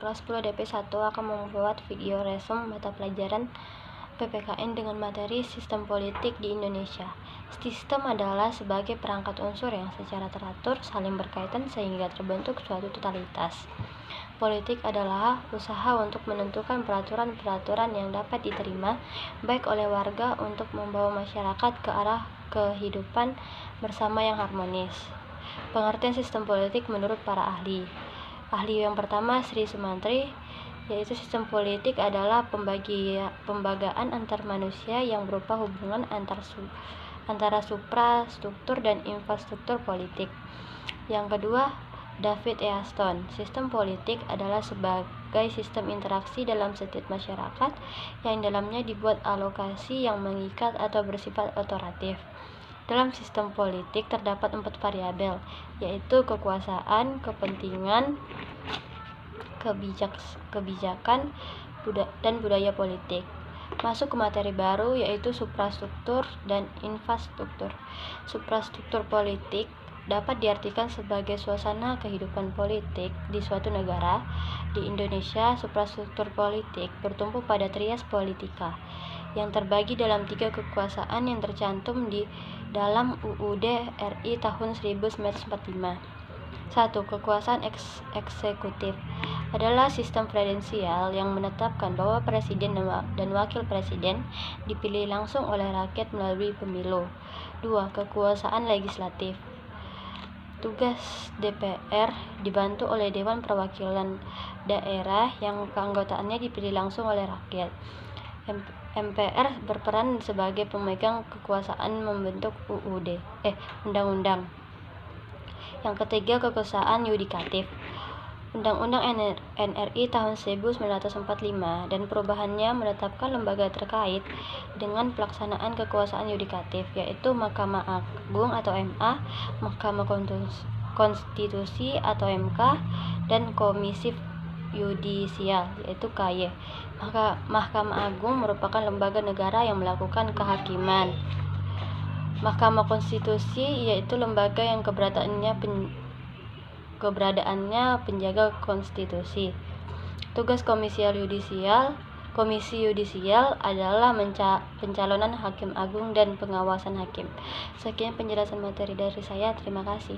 kelas 10 DP 1 akan membuat video resume mata pelajaran PPKN dengan materi sistem politik di Indonesia. Sistem adalah sebagai perangkat unsur yang secara teratur saling berkaitan sehingga terbentuk suatu totalitas. Politik adalah usaha untuk menentukan peraturan-peraturan yang dapat diterima baik oleh warga untuk membawa masyarakat ke arah kehidupan bersama yang harmonis. Pengertian sistem politik menurut para ahli. Ahli yang pertama, Sri Sumantri, yaitu sistem politik adalah pembagaan antar manusia yang berupa hubungan antara suprastruktur dan infrastruktur politik. Yang kedua, David Easton, sistem politik adalah sebagai sistem interaksi dalam setiap masyarakat yang dalamnya dibuat alokasi yang mengikat atau bersifat otoratif. Dalam sistem politik terdapat 4 variabel, yaitu kekuasaan, kepentingan, kebijakan, dan budaya politik. Masuk ke materi baru, yaitu suprastruktur dan infrastruktur. Suprastruktur politik dapat diartikan sebagai suasana kehidupan politik di suatu negara. Di Indonesia, suprastruktur politik bertumpu pada trias politika yang terbagi dalam 3 kekuasaan yang tercantum di dalam UUD RI tahun 1945. 1. Kekuasaan eksekutif adalah sistem presidensial yang menetapkan bahwa presiden dan wakil presiden dipilih langsung oleh rakyat melalui pemilu. 2. Kekuasaan legislatif. Tugas DPR dibantu oleh Dewan Perwakilan Daerah yang keanggotaannya dipilih langsung oleh rakyat. MPR berperan sebagai pemegang kekuasaan membentuk undang-undang. Yang ketiga, kekuasaan yudikatif. Undang-Undang NRI tahun 1945 dan perubahannya menetapkan lembaga terkait dengan pelaksanaan kekuasaan yudikatif, yaitu Mahkamah Agung atau MA, Mahkamah Konstitusi atau MK, dan Komisi Yudisial yaitu KY. Mahkamah Agung merupakan lembaga negara yang melakukan kehakiman. Mahkamah Konstitusi yaitu lembaga yang keberadaannya penjaga konstitusi. Tugas Komisi Yudisial adalah pencalonan hakim agung dan pengawasan hakim. Sekian penjelasan materi dari saya. Terima kasih.